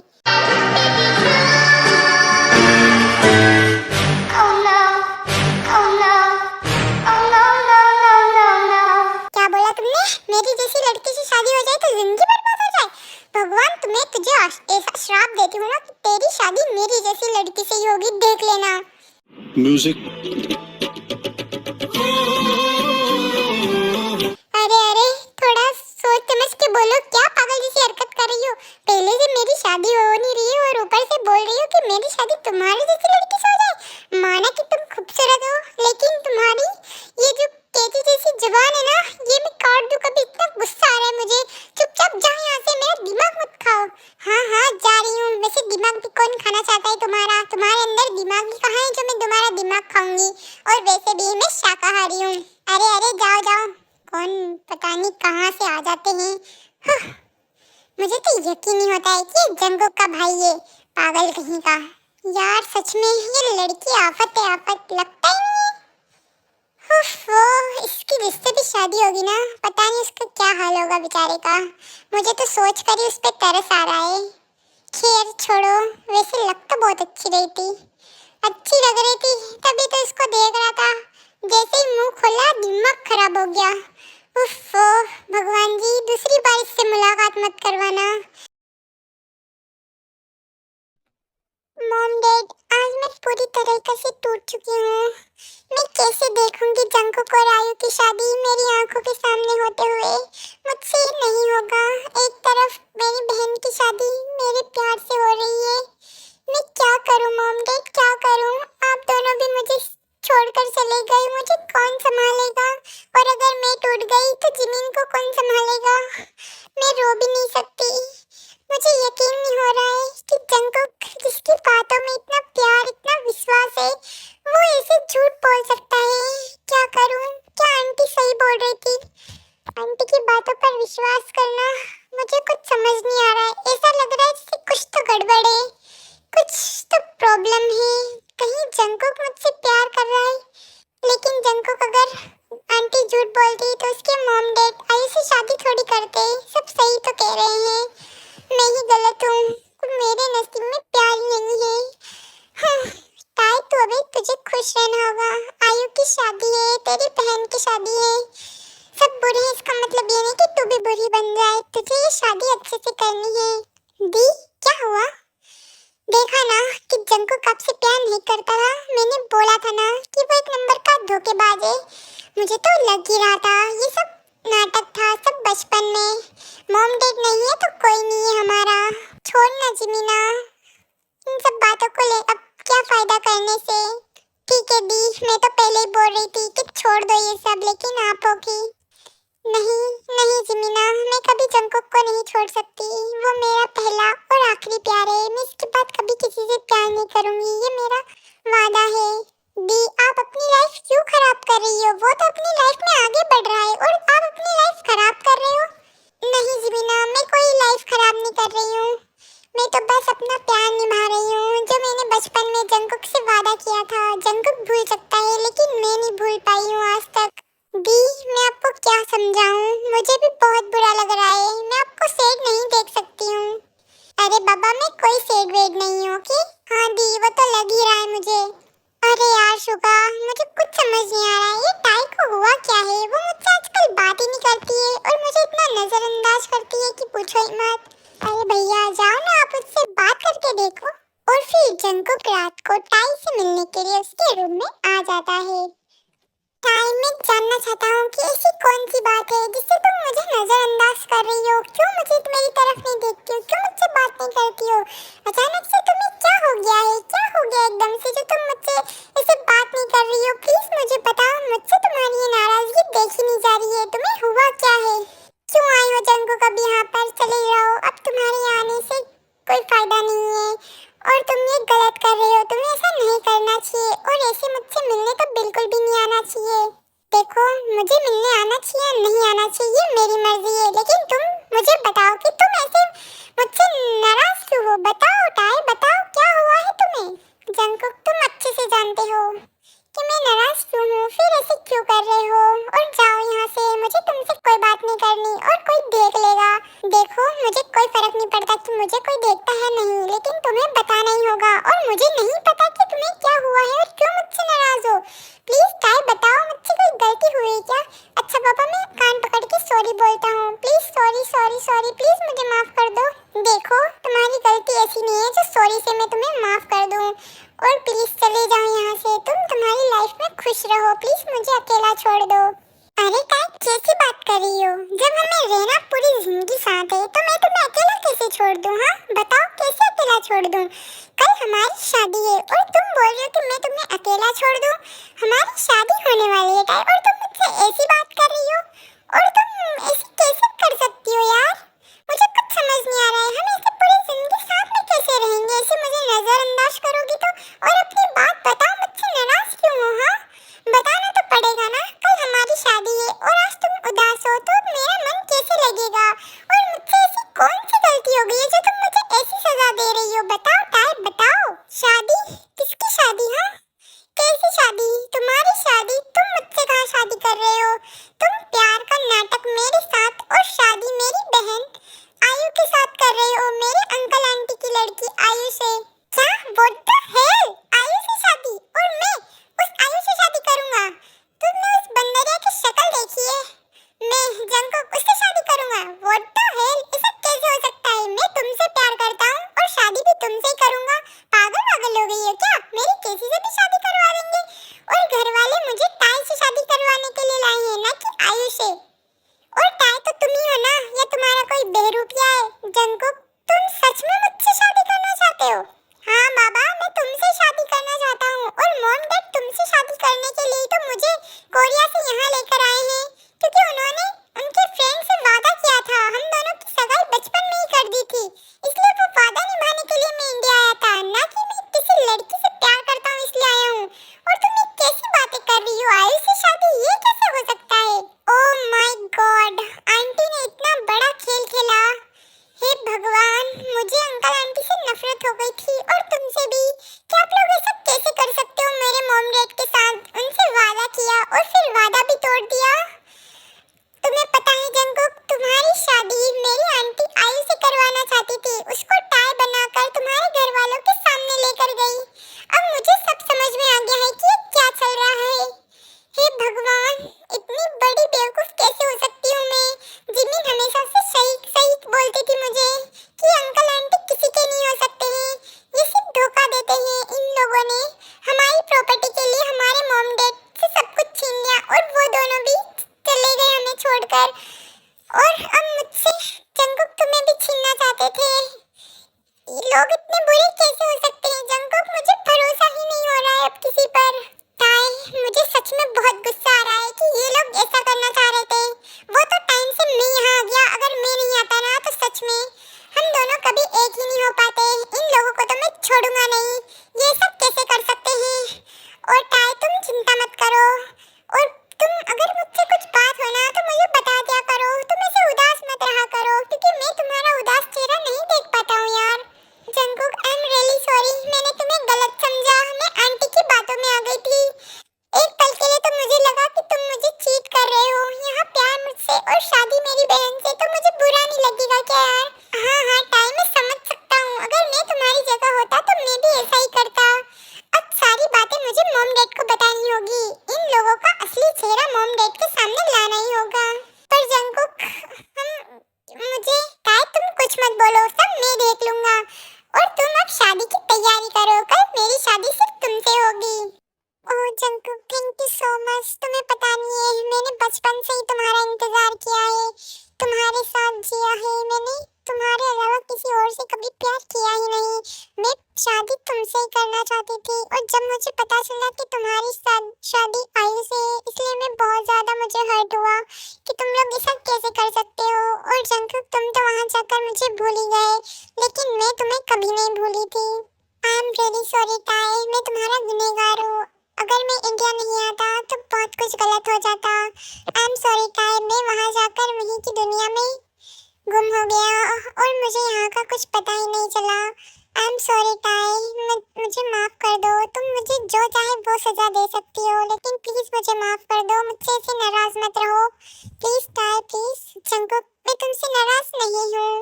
क्या बोला तुमने? मेरी जैसी लड़की से शादी हो जाए तो जिंदगी बर्बाद हो जाए? भगवान, तुझे ऐसा श्राप देती हूँ ना कि तेरी शादी मेरी जैसी लड़की से ही होगी, देख लेना। म्यूजिक। अरे थोड़ा सोच समझ के बोलो, क्या पागल जैसी हरकत कर रही हो? पहले से मेरी शादी हो नहीं रही है और ऊपर से बोल रही हो कि मेरी शादी तुम्हारी जैसी लड़की से हो जाए। माना कि तुम खूबसूरत हो, लेकिन तुम्हारी ये जो तेजी जैसी जुबान है ना, ये मैं काट दूं कभी। इतना गुस्सा आ रहा है मुझे। चुपचाप जाओ यहाँ से, मेरा दिमाग मत खाओ। हाँ जा रही हूँ। वैसे दिमाग भी कौन खाना खाना चाहता है तुम्हारे अंदर दिमाग ही कहाँ है जो मैं तुम्हारा दिमाग खाऊंगी। और वैसे भी मैं शाकाहारी हूँ। अरे अरे जाओ जाओ, कौन पता नहीं कहाँ से आ जाते हैं। हाँ, मुझे तो यकीन नहीं होता है कि ये जंगकुक का भाई है, पागल कहीं का। यार सच में ये लड़की आफत है, आफत लगता ही नहीं है। वो इसकी जिससे भी शादी होगी ना, पता नहीं उसका क्या हाल होगा बेचारे का। मुझे तो सोच कर ही उस पर तरस आ रहा है। खैर छोड़ो, वैसे लग तो बहुत अच्छी रही थी, अच्छी लग रही थी। तभी तो इसको देख रहा था, जैसे ही मुंह खोला दिमाग खराब हो गया। उफ, भगवान जी दूसरी बार इससे मुलाकात मत करवाना। मॉम डैड, आज मैं पूरी तरीके से टूट चुकी हूँ। मैं कैसे देखूंगी जंगकुक और आयु की शादी मेरी आंखों के सामने होते हुए। मुझसे ये नहीं होगा। एक तरफ मेरी बहन की शादी मेरे प्यार से हो रही है। मैं क्या करूँ मॉम डैड, क्या करूँ? आप दोनों भी मुझे छोड़कर चले गए, मुझे कौन संभालेगा? और अगर मैं टूट गई तो जिमीन को कौन संभालेगा? मैं रो भी नहीं सकती। मुझे यकीन नहीं हो रहा है कि जंगकुक, जिसकी बातों में इतना प्यार, इतना विश्वास है, वो ऐसे झूठ बोल सकता है। क्या करूं? क्या आंटी सही बोल रही थी? आंटी की बातों पर विश्वास करना, मुझे कुछ समझ नहीं आ रहा है। ऐसा लग रहा है जैसे कुछ तो गड़बड़ है, कुछ तो प्रॉब्लम है। कहीं जंगकुक मुझसे प्यार कर रहा है। लेकिन जंगकुक, अगर आंटी झूठ बोलती तो उसके मॉम डैड आयु से शादी थोड़ी करते। सब सही तो कह रहे हैं, मैं ही गलत हूँ। मेरे नसीब में प्यार ही नहीं है। हाँ, ताई तो अभी तुझे खुश रहना होगा। आयु की शादी है, तेरी बहन की शादी है। सब बुरे हैं इसका मतलब ये नहीं कि तू भी बुरी बन जाए। तुझे ये शादी अच्छे से करनी है। दी, क्या हुआ? देखा ना कि जंगकुक आपसे प्यार नहीं करता था। मैंने बोला था ना कि वो एक नंबर का धोखेबाज है। मुझे तो लग ही रहा था ये सब नाटक था, सब बचपन में। मॉम डैड नहीं है तो कोई नहीं है हमारा। छोड़ ना जिमीना, इन सब बातों को ले अब क्या फायदा करने से। ठीक है दी, मैं तो पहले ही बोल रही थी कि छोड़ दो ये सब, लेकिन आप होगी। नहीं नहीं जिमीना, मैं कभी जंगकुक को नहीं छोड़ सकती। वो मेरा पहला और आखिरी प्यार है। मैं इसके बाद कभी किसी से प्यार नहीं करूंगी, ये मेरा वादा है। दी, आप अपनी लाइफ क्यों खराब कर रही हो? वो तो अपनी लाइफ में आगे बढ़ रहा है और आप अपनी लाइफ खराब कर रहे हो। नहीं जिमीना, मैं कोई लाइफ खराब नहीं कर रही हूँ। मैं तो बस अपना प्यार निभा रही हूँ, जो मैंने बचपन में जंगकुक से वादा किया था। जंगकुक भूल सकता है लेकिन मैं नहीं भूल पाई हूँ आज तक। दी, मैं आपको क्या समझाऊँ, मुझे भी बहुत बुरा लग रहा है। मैं आपको सैड नहीं देख सकती हूँ। अरे बाबा, मैं कोई सैड वेड नहीं हूँ। ओके हाँ दी, वो तो लग ही रहा है मुझे। अरे यार शुगा, मुझे कुछ समझ नहीं आ रहा है। ये टाई को हुआ क्या है? वो मुझसे आजकल बात ही नहीं करती है और मुझे इतना नजरअंदाज करती है कि पूछो ही मत। अरे भैया जाओ ना, आप उससे बात करके देखो। और फिर जंगकुक रात को टाई से मिलने के लिए उसके रूम में आ जाता है। टाई, मैं जानना चाहता हूँ कि ऐसी कौन सी बात है जिससे तुम मुझे नजरअंदाज कर रही हो? क्यों मुझे मेरी तरफ नहीं देखती हो? क्यों मुझसे बात नहीं करती हो? अचानक से तुम्हें क्या हो गया है? क्या हो गया एकदम से जो तुम मुझसे ऐसे बात नहीं कर रही हो? प्लीज मुझे बताओ, मुझसे तुम्हारी ये नाराजगी देखी नहीं जा रही है। तुम्हें हुआ क्या है? क्यों आई हो जंगकुक? अब यहाँ पर चले जाओ, अब तुम्हारे आने से कोई फायदा नहीं है और तुम ये गलत कर रहे हो। तुम्हें ऐसा नहीं करना चाहिए और ऐसे मुझसे मिलने तो बिल्कुल भी नहीं आना चाहिए। देखो, मुझे मिलने आना चाहिए या नहीं आना चाहिए मेरी मर्जी है, लेकिन तुम मुझे बताओ कि तुम ऐसे मुझसे नाराज क्यों हो? बताओ टाई, बताओ क्या हुआ है तुम्हें? जंगकुक, तुम अच्छे से जानते हो कि मैं नाराज क्यों हूँ, फिर ऐसे क्यों कर रहे हो? और जाओ यहाँ से, मुझे तुमसे कोई बात नहीं करनी और कोई देख लेगा। देखो, मुझे कोई फर्क नहीं पड़ता कि मुझे कोई देखता है नहीं, लेकिन तुम्हें बताना ही होगा। और मुझे नहीं पता कि तुम्हें क्या हुआ है और क्यों मुझसे नाराज हो। प्लीज टाई बताओ, मुझसे कोई गलती हुई है क्या? अच्छा पापा, मैं कान पकड़ के सॉरी बोलता हूँ। Please sorry sorry sorry, please मुझे माफ कर दो। देखो, तुम्हारी गलती ऐसी नहीं है जो सॉरी से मैं तुम्हें माफ कर दूँ। और प्लीज चले जाओ यहाँ से, तुम तुम्हारी लाइफ में खुश रहो। प्लीज मुझे अकेला छोड़ दो। अरे टाई, कैसी बात कर रही हो? जब हमें रहना पूरी जिंदगी साथ है तो मैं तुम्हें अकेला कैसे छोड़ दूँ? हाँ बताओ, कैसे अकेला छोड़ दूँ? कल हमारी शादी है और तुम बोल रहे हो कि मैं तुम्हें अकेला छोड़ दूँ? हमारी शादी होने वाली है टाई और तुम मुझसे ऐसी बात कर रही हो? और तुम ऐसे कैसे कर सकती हो यार? मुझे कुछ समझ नहीं आ रहा है, हम ऐसे पूरी जिंदगी साथ में कैसे रहेंगे? ऐसे मुझे नजरअंदाज करोगी तो? और अपनी बात बताओ, मुझसे नाराज क्यों हो? हाँ, बताना तो पड़ेगा ना। कल हमारी शादी है और आज तुम उदास हो तो मेरा मन कैसे लगेगा? और मुझसे ऐसी कौन सी गलती हो गई है जो तुम मुझे ऐसी सजा दे रही हो? बताओ टाइप, बताओ। शादी? किसकी शादी? हाँ, कैसी शादी? तुम्हारी शादी? तुम मुझसे कहाँ शादी कर रहे हो? तुम प्यार का नाटक मेरे साथ और शादी मेरी बहन आयु के साथ कर रहे हो, मेरे अंकल आंटी की लड़की आयु से। क्या? What the hell? आयु से शादी? और मैं उस आयु से शादी करूंगा? तुमने उस बंदरिया की शक्ल देखी है? मैं जंगकुक उससे शादी करूंगा? What the hell? ऐसा कैसे हो सकता है? मैं तुमसे प्यार करता हूँ और शादी भी तुमसे ही करूंगा। पागल पागल हो गई हो क्या? मेरी किसी से भी शादी करवा देंगे? और घर वाले मुझे ताई से शादी करवाने के लिए लाए हैं, ना कि आयु से। और ताई तो तुम ही हो ना, या तुम्हारा कोई बहरूपिया है? जंगकुक, तुम सच में मुझसे शादी करना चाहते हो? हाँ बाबा, मैं तुमसे शादी करना चाहता हूँ। और मॉम डैड तुमसे शादी करने के लिए तो मुझे कोरिया से यहाँ लेकर आए हैं, क्योंकि उन्होंने उनके फ्रेंड से वादा किया था। हम दोनों की सगाई बचपन में ही कर दी थी, इसलिए वो वादा निभाने के लिए मैं इंडिया आया था, ना कि मैं किसी लड़की से प्यार करता हूँ इसलिए आया हूँ। और तुम ये कैसी बातें कर रही हो? आयु से शादी? ये कैसे हो सकता है? ओह माय गॉड, आंटी ने इतना बड़ा खेल खेला। हे भगवान, मुझे अंकल आंटी से नफरत हो गई थी और तुमसे भी। क्या आप लोग ऐसा कैसे कर सकते हो? मेरे मॉम डैड के साथ उनसे वादा किया और फिर वादा भी तोड़ दिया। तुम्हें पता है जंगकुक, तुम्हारी शादी मेरी आंटी आयु से करवाना चाहती थी। उसको टाई बनाकर तुम्हारे घर वालों के सामने लेकर गई। अब मुझे सब समझ में आ गया है कि ये क्या चल रहा है। हे भगवान, इतनी बड़ी बेवकूफ कैसे हो सकती हूँ मैं? जिमिन हमेशा से सही सही बोलती थी मुझे कि अंकल आंटी किसी के नहीं हो सकते हैं, ये सिर्फ धोखा देते हैं। इन लोगों ने हमारी प्रॉपर्टी के लिए हमारे मॉम डैड से सब कुछ छीन लिया और वो दोनों भी चले गए हमें छोड़कर। और अब मुझसे जंगकुक तुम्हें भी छीनना चाहते थे। ये लोग इतने बुरे कैसे हो सकते हैं? जंगकुक, मुझे भरोसा ही नहीं हो रहा है अब किसी पर। ताई, मुझे सच में बहुत गुस्सा आ रहा है कि ये लोग ऐसा करना चाह रहे थे। वो तो टाइम से मैं यहाँ आ गया, अगर मैं नहीं आता ना तो सच में हम दोनों कभी एक ही नहीं हो पाते। इन लोगों को तो मैं छोड़ूंगा नहीं। ये सब कैसे कर सकते हैं? और ताई, तुम चिंता मत करो, और तुम अगर मुझसे कुछ बात हो ना तो मुझे बता दिया करो। तुम ऐसे उदास मत रहा करो, क्योंकि मैं तुम्हारा उदास चेहरा नहीं देख पाता हूँ यार। Jungkook, I am really sorry, मैंने तुम्हें गलत समझा। मैं आंटी की बातों में आ गई थी। एक पल के लिए तो मुझे लगा कि तुम मुझे चीट कर रहे हो। यहाँ प्यार मुझसे और शादी मेरी बहन से, तो मुझे बुरा नहीं लगेगा क्या यार? हाँ हाँ टाइम, मैं समझ सकता हूँ। अगर मैं तुम्हारी जगह होता तो मैं भी ऐसा ही करता। अब सारी बातें मुझे मॉम डैड को बतानी होगी। इन लोगों का असली चेहरा मॉम डैड के सामने लाना ही होगा। पर जंगकुक, मुझे ताई, तुम कुछ मत बोलो, सब मैं देख लूंगा। और तुम अब शादी की तैयारी करो, कल मेरी शादी सिर्फ तुमसे होगी। Oh Jungkook, thank you so much. तुम्हें पता नहीं है, मैंने बचपन से ही तुम्हारा इंतजार किया है, तुम्हारे साथ जिया है। मैंने तुम्हारे अलावा किसी और से कभी प्यार किया ही नहीं। मैं शादी तुमसे ही करना चाहती थी, और जब मुझे पता चला कि तुम्हारी शादी आयु से है, इसलिए मैं बहुत ज्यादा मुझे हर्ट हुआ कि तुम लोग ऐसा कैसे कर सकते हो। और जंगकुक, तुम तो वहाँ जाकर मुझे भूल ही गए, लेकिन मैं तुम्हें कभी नहीं भूली थी। आई एम रियली सॉरी ताई, मैं तुम्हारा गुनहगार हूँ। अगर मैं इंडिया नहीं आता तो बहुत कुछ गलत हो जाता। आई एम सॉरी ताई, मैं वहाँ जाकर वहीं की दुनिया में गुम हो गया और मुझे यहाँ का कुछ पता ही नहीं चला। आई एम सॉरी ताई, मुझे माफ़ कर दो। तुम मुझे जो चाहे वो सज़ा दे सकती हो, लेकिन प्लीज़ मुझे माफ़ कर दो। मुझसे ऐसे नाराज़ मत रहो प्लीज़ ताई, प्लीज़। जंगकुक, मैं तुमसे नाराज़ नहीं हूँ।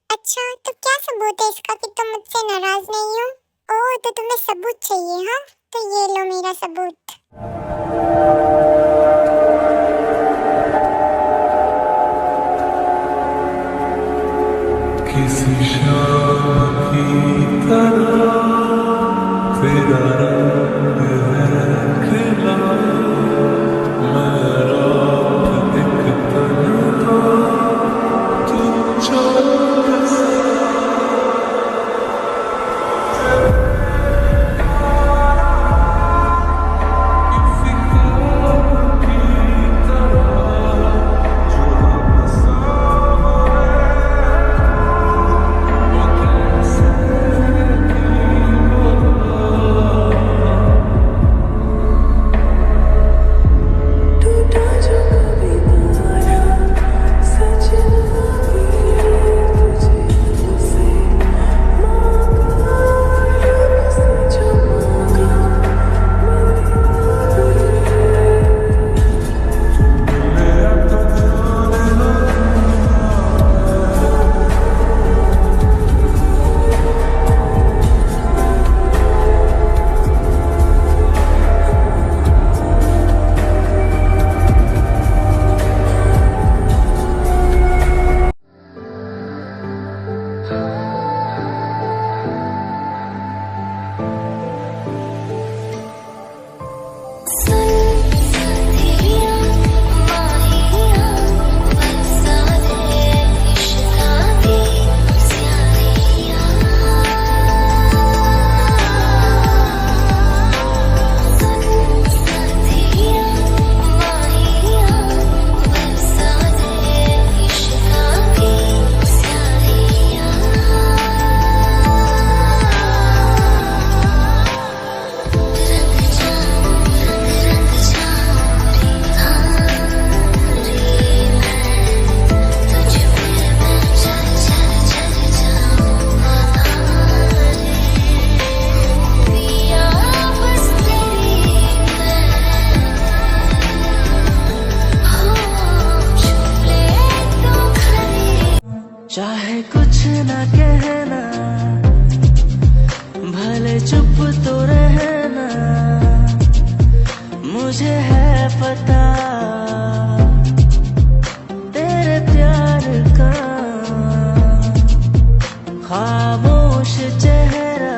अच्छा, तो क्या सबूत है इसका कि तुम मुझसे नाराज़ नहीं हो? ओह, तो तुम्हें सबूत चाहिए? हाँ, तो ये लो मेरा सबूत। किसी शाम की तरह तेरा रंग है खिला, मैं रात एक तन्हा, तू चौकस। चुप तो रहना, मुझे है पता तेरे प्यार का खामोश चेहरा,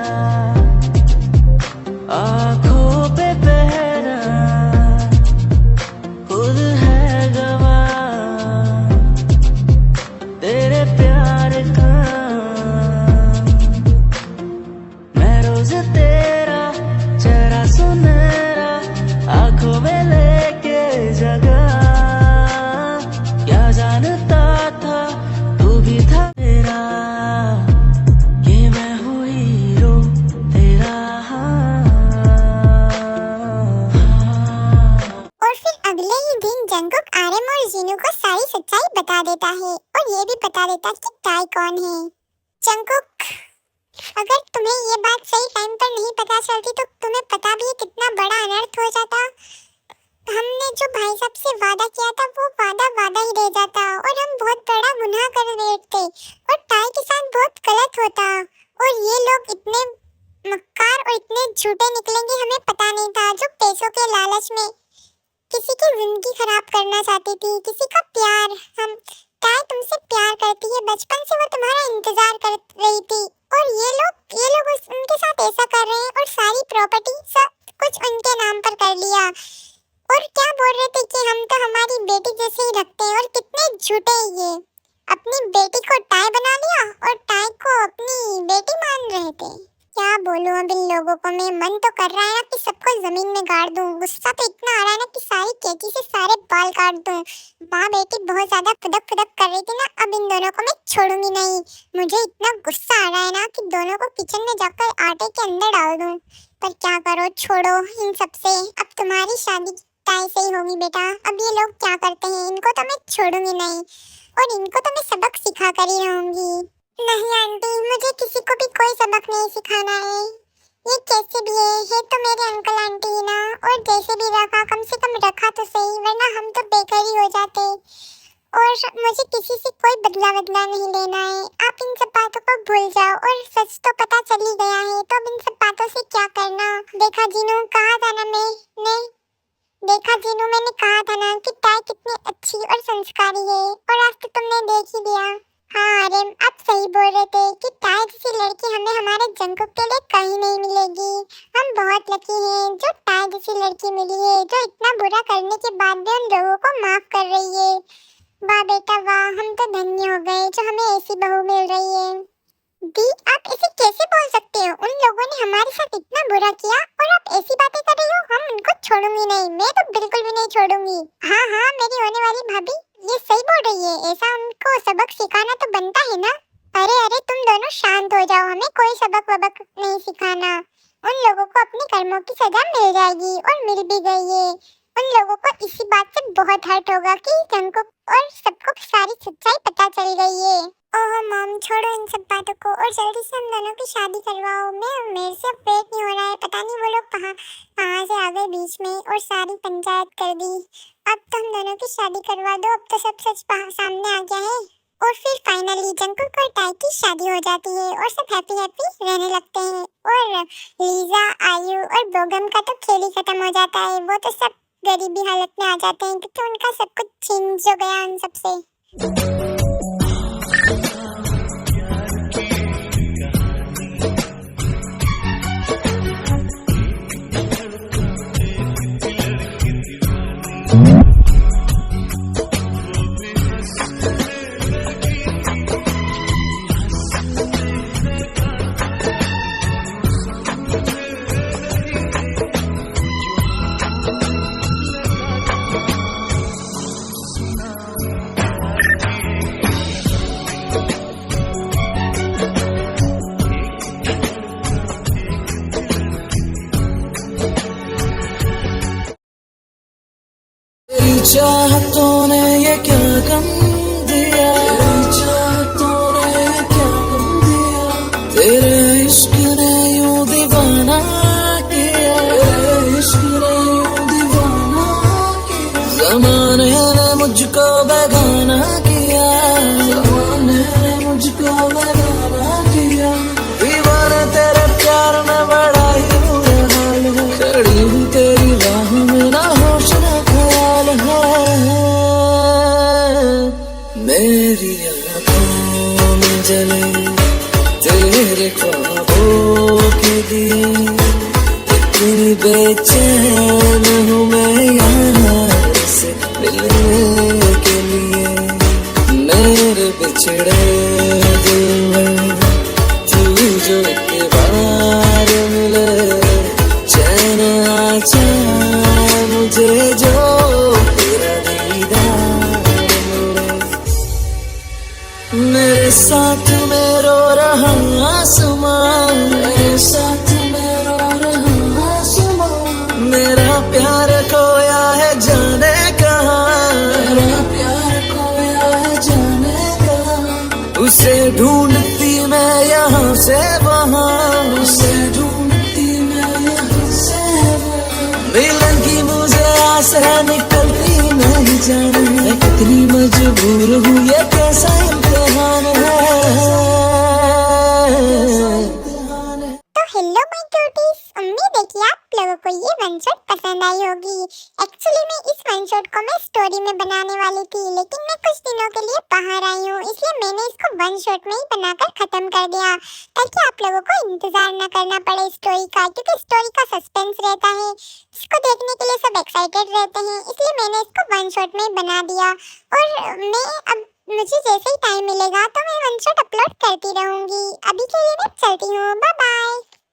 आंखों पे पहरा, खुद है गवाह तेरे प्यार का। मैं रोज तेरा चेहरा सुनहरा आंखों में लेके जगा, क्या जानता था तू भी था मेरा, कि मैं हूँ हीरो तेरा। और फिर अगले ही दिन जंगकुक आरएम और जिनू को सारी सच्चाई बता देता है और ये भी बता देता कि टाई कौन है। जंगकुक, अगर तुम्हें ये बात सही टाइम पर नहीं पता चलती तो तुम्हें पता भी है कितना बड़ा अनर्थ हो जाता। हमने जो भाई साहब से वादा किया था वो वादा वादा ही रह जाता और हम बहुत बड़ा गुनाह कर बैठते और टाई के साथ बहुत गलत होता। और ये लोग इतने मक्कार और इतने झूठे निकलेंगे हमें पता नहीं था, जो पैसों के लालच में किसी की जिंदगी खराब करना चाहती थी, किसी का प्यार। हम टाई तुमसे प्यार करती है, बचपन से वो तुम्हारा इंतजार कर रही थी और ये लोग उनके साथ ऐसा कर रहे हैं और सारी प्रॉपर्टी सब कुछ उनके नाम पर कर लिया। और क्या बोल रहे थे कि हम तो हमारी बेटी जैसे ही रखते हैं, और कितने झूठे हैं ये। अपनी बेटी को टाई बना लिया और टाई को अपनी बेटी मान रहे थे। क्या बोलूं अब इन लोगों को मैं, मन तो कर रहा है ना कि सबको जमीन में गाड़ दूं। गुस्सा तो इतना आ रहा है ना कि सारी कैंची से सारे बाल काट दूं। माँ बेटी बहुत ज्यादा फुदक फुदक कर रही थी ना, अब इन दोनों को मैं छोड़ूंगी नहीं। मुझे इतना गुस्सा आ रहा है ना कि दोनों को किचन में जाकर आटे के अंदर डाल दूं। पर क्या करो, छोड़ो इन सबसे। अब तुम्हारी शादी टाई से ही होगी बेटा। अब ये लोग क्या करते हैं, इनको तो मैं छोड़ूंगी नहीं और इनको तो मैं सबक सिखा कर ही रहूंगी। नहीं आंटी, मुझे किसी को भी कोई सबक नहीं सिखाना है। ये कैसे भी है तो मेरे अंकल आंटी ही ना, और जैसे भी रखा कम से कम रखा तो सही, वरना हम तो बेघर ही हो जाते। और मुझे किसी से कोई बदला नहीं लेना है। आप इन सब बातों को भूल जाओ और सच तो पता चल ही गया है, तो अब इन सब बातों से क्या करना। देखा जीनू, कहा था ना मैंने कहा था ना कि टाई कितनी अच्छी और संस्कारी है, और आज तो तुमने देख ही लिया। हाँ आर्यन, आप सही बोल रहे थे कि टाई जैसी लड़की हमें हमारे जंगकुक के लिए कहीं नहीं मिलेगी। हम बहुत लकी हैं जो टाई जैसी लड़की मिली है, जो इतना बुरा करने के बाद भी उन लोगों को माफ कर रही है। वाह बेटा वाह, हम तो धन्य हो गए जो हमें ऐसी बहू मिल रही है। दी, आप ऐसे कैसे बोल सकते हो? उन लोगों ने हमारे साथ इतना बुरा किया और आप ऐसी बातें कर रही हो। हम उनको छोड़ूंगी नहीं, मैं तो बिल्कुल भी नहीं छोड़ूंगी। हाँ मेरी होने वाली भाभी ये सही बोल रही है, ऐसा उनको सबक सिखाना तो बनता है ना। अरे तुम दोनों शांत हो जाओ, हमें कोई सबक वबक नहीं सिखाना। उन लोगों को अपने कर्मों की सजा मिल जाएगी और मिल भी गई है। उन लोगों को इसी बात से बहुत हर्ट होगा कि जंगकुक और सबको सारी सच्चाई पता चल गई है। ओह मॉम, छोड़ो इन सब बातों को और जल्दी से हम दोनों की शादी करवाओ। मेरे से वेट नहीं हो रहा है। पता नहीं वो लोग कहाँ से आ गए बीच में और सारी पंचायत कर दी। अब तो हम दोनों की शादी करवा दो, अब तो सब सच सामने आ गया है। और फिर फाइनली जंगकुक और टाई की शादी हो जाती है और सब हैप्पी रहने लगते हैं। और लीजा, आयु और बोगम का तो खेल ही खत्म हो जाता है। वो तो सब गरीबी हालत में आ जाते हैं क्योंकि उनका सब कुछ छीन जो गया उन सबसे। चाहतों ने ये क्या गम दिया, चाहतों ने ये क्या गम दिया, तेरे इश्क ने यूं दीवाना किया, इश्क ने यूं दीवाना किया। ज़माने ने मुझको बेगाना किया, ज़माने ने मुझको बेगाना किया। दीवाने तेरे प्यार में बड़ा लेकिन बेचैन हूँ मैं यार से मिलने के लिए। मेरे बिछड़े दिल में तू जो एक बार मिले, चैन आ जाए मुझे जो तेरा दीदार मिले। मेरे साथ में रो रहा आसमां, मेरे साथ में रो रहा आसमां। मेरा प्यार खोया है जाने कहाँ, मेरा प्यार खोया है जाने कहाँ। उसे ढूंढती मैं यहाँ से वहाँ, उसे ढूंढती मैं यहाँ से वहाँ। मिलन की मुझे आस है निकलती नहीं जाने, मैं कितनी मजबूर हूँ ये कैसा इम्तिहान है। तो हेलो माय क्यूटीज, उम्मीद है कि आप लोगों को ये वन शॉट पसंद आई होगी। एक्चुअली में इस वन शॉट को मैं स्टोरी में बनाने वाली थी, लेकिन मैं कुछ दिनों के लिए बाहर आई हूँ, इसलिए मैंने इसको वन शॉट में ही बनाकर खत्म कर दिया, ताकि आप लोगों को इंतजार न करना पड़े स्टोरी का, क्योंकि स्टोरी का सस्पेंस रहता है, इसको देखने के लिए सब एक्साइटेड रहते हैं, इसलिए मैंने इसको वन शॉट में ही बना दिया। और मैं अब मुझे जैसे ही टाइम मिलेगा तो मैं वन शॉट अपलोड करती रहूंगी। अभी के लिए मैं चलती हूँ, बाय बाय।